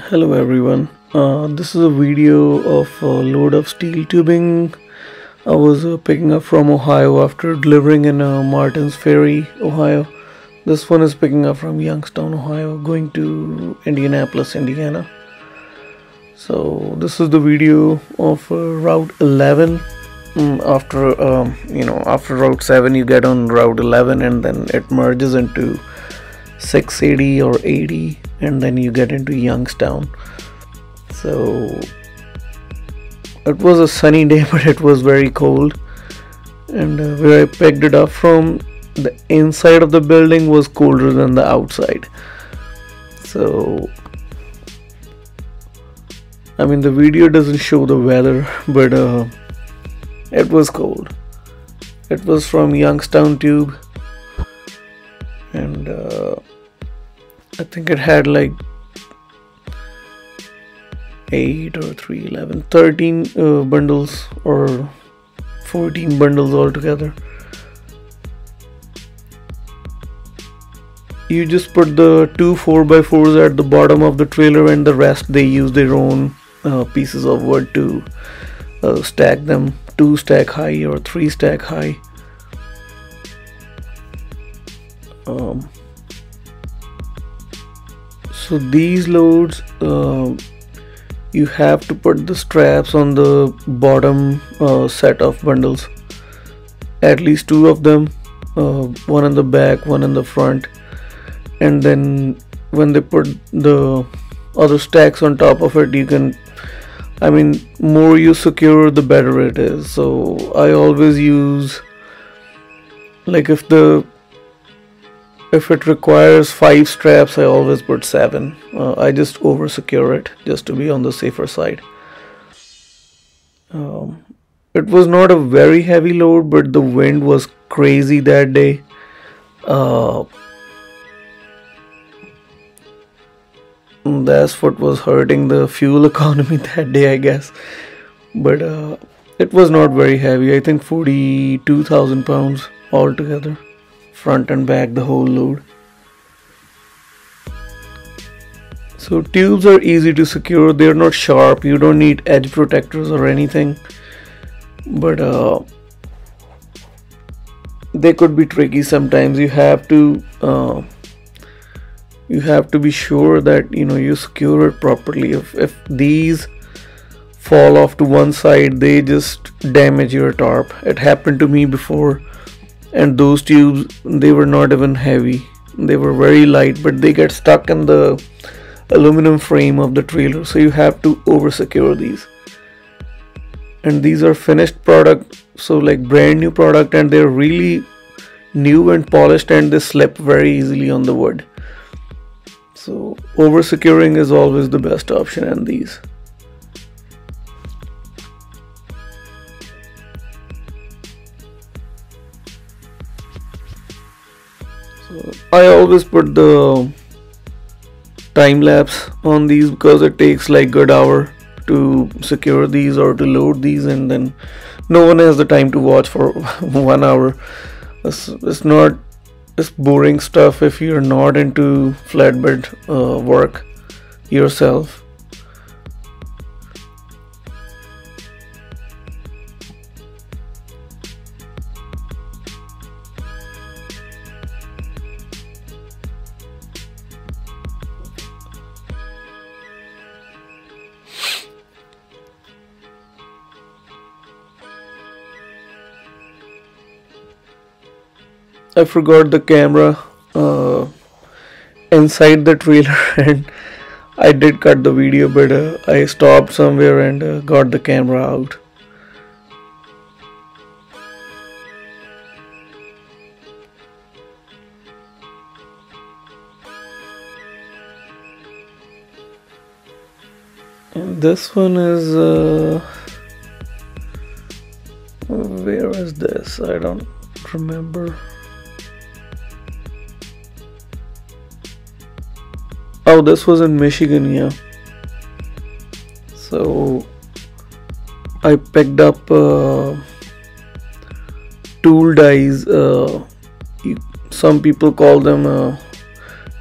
Hello everyone. This is a video of a load of steel tubing I was picking up from Ohio after delivering in Martins Ferry, Ohio. This one is picking up from Youngstown, Ohio, going to Indianapolis, Indiana. So this is the video of Route 11. After Route 7, you get on Route 11, and then it merges into 680 or 80, and then you get into Youngstown. So it was a sunny day, but it was very cold, and where I picked it up from, the inside of the building was colder than the outside. So I mean, the video doesn't show the weather, but it was cold. It was from Youngstown tube, and I think it had like 8 or 3, 11, 13 bundles or 14 bundles altogether. You just put the two 4x4s at the bottom of the trailer, and the rest they use their own pieces of wood to stack them, 2 stack high or 3 stack high. So these loads, you have to put the straps on the bottom set of bundles, at least 2 of them, one in the back, one in the front, and then when they put the other stacks on top of it, you can, I mean, more you secure, the better it is. So I always use, like, if it requires 5 straps, I always put 7. I just over secure it just to be on the safer side. It was not a very heavy load, but the wind was crazy that day. That's what was hurting the fuel economy that day, I guess. But it was not very heavy. I think 42,000 pounds altogether, front and back, the whole load. So tubes are easy to secure. They're not sharp. You don't need edge protectors or anything, but they could be tricky sometimes. You have to be sure that you secure it properly. If these fall off to one side, they just damage your tarp. It happened to me before, and those tubes, they were not even heavy. They were very light, but they get stuck in the aluminum frame of the trailer, so you have to over secure these. And these are finished product, so like brand new product, and they're really new and polished, and they slip very easily on the wood. So over securing is always the best option in these. So I always put the time lapse on these because it takes like good hour to secure these or to load these, and then no one has the time to watch for 1 hour. It's boring stuff if you're not into flatbed work yourself. I forgot the camera inside the trailer, and I did cut the video, but I stopped somewhere and got the camera out. And this one is where is this? I don't remember. Oh, this was in Michigan, yeah. So I picked up tool dies. Some people call them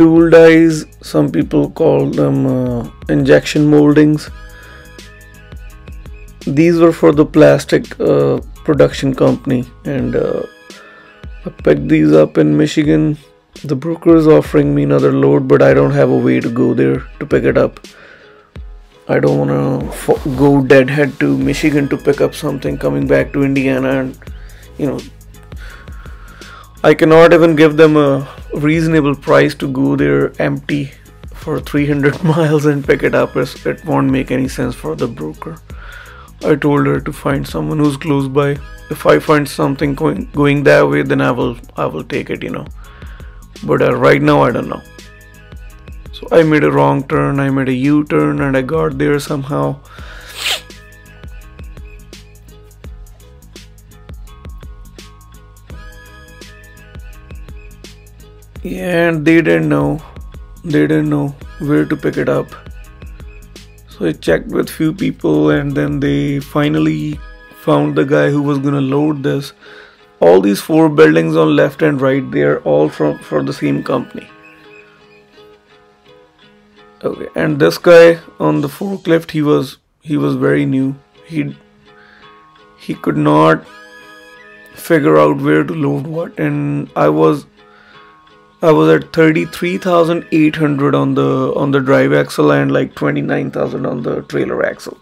tool dies, some people call them injection moldings. These were for the plastic production company, and I picked these up in Michigan. The broker is offering me another load, but I don't have a way to go there to pick it up. I don't want to go deadhead to Michigan to pick up something coming back to Indiana, and you know, I cannot even give them a reasonable price to go there empty for 300 miles and pick it up. It won't make any sense for the broker. I told her to find someone who's close by. If I find something going that way, then I will take it, But right now I don't know. So I made a wrong turn. I made a U-turn and I got there somehow. Yeah, and they didn't know where to pick it up. So I checked with few people, and then they finally found the guy who was gonna load this. All these 4 buildings on left and right, they are all for the same company. Okay, and this guy on the forklift, he was very new. He could not figure out where to load what, and I was at 33,800 on the drive axle and like 29,000 on the trailer axle.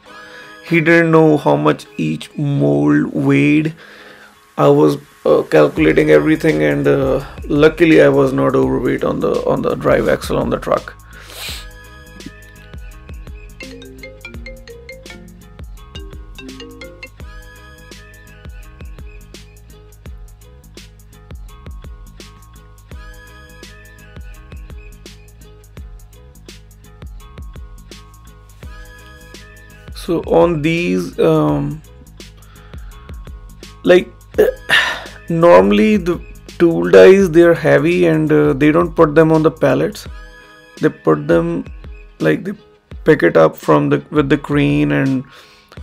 He didn't know how much each mold weighed. I was calculating everything, and luckily I was not overweight on the drive axle on the truck. So on these, normally the tool dies, they're heavy, and they don't put them on the pallets. They put them, they pick it up with the crane and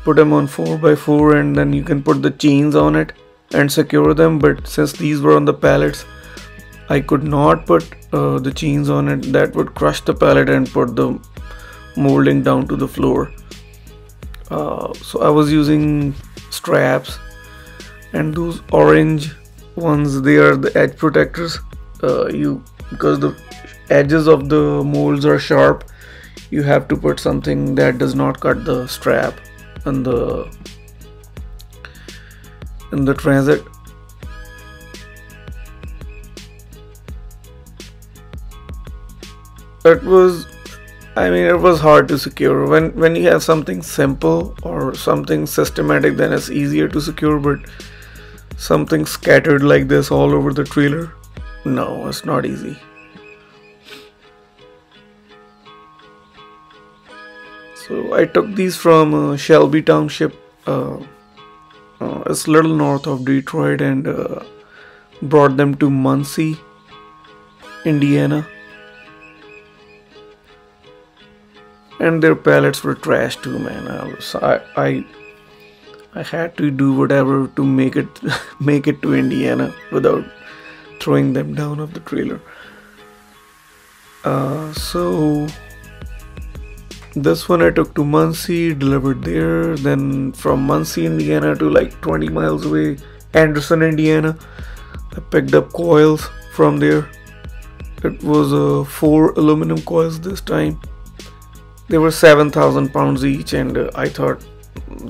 put them on 4x4, and then you can put the chains on it and secure them. But since these were on the pallets, I could not put the chains on it. That would crush the pallet and put the molding down to the floor. So I was using straps, and those orange ones, they are the edge protectors. Because the edges of the molds are sharp, you have to put something that does not cut the strap and the transit. It was hard to secure. When you have something simple or something systematic, then it's easier to secure, but something scattered like this all over the trailer, no, it's not easy. So I took these from Shelby Township. It's a little north of Detroit, and brought them to Muncie, Indiana. And their pallets were trash too, man. I had to do whatever to make it to Indiana without throwing them down off the trailer. So this one I took to Muncie, delivered there. Then from Muncie, Indiana to like 20 miles away, Anderson, Indiana, I picked up coils from there. It was 4 aluminum coils this time. They were 7,000 pounds each, and I thought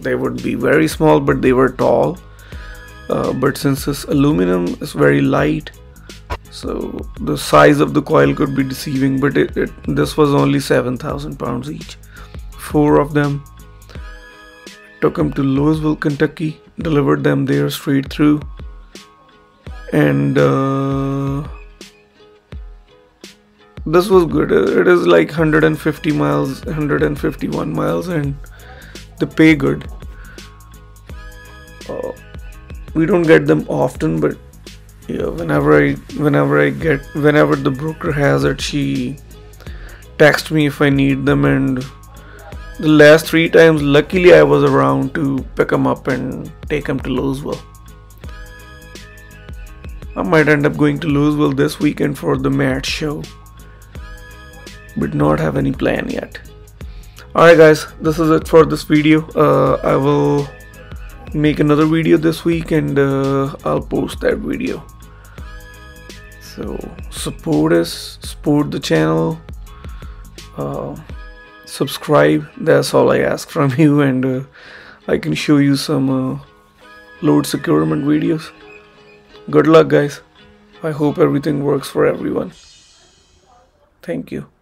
they would be very small, but they were tall. But since this aluminum is very light, so the size of the coil could be deceiving, but this was only 7,000 pounds each. 4 of them. Took them to Louisville, Kentucky, delivered them there straight through, and this was good. It is like 150 miles, 151 miles, and they pay good. We don't get them often, but yeah, whenever the broker has it, she texts me if I need them, and the last 3 times, luckily I was around to pick them up and take them to Louisville. I might end up going to Louisville this weekend for the MAT show. but not have any plan yet. Alright guys, this is it for this video. I will make another video this week, and I'll post that video. So support us, support the channel, subscribe. That's all I ask from you, and I can show you some load securement videos. Good luck guys. I hope everything works for everyone. Thank you.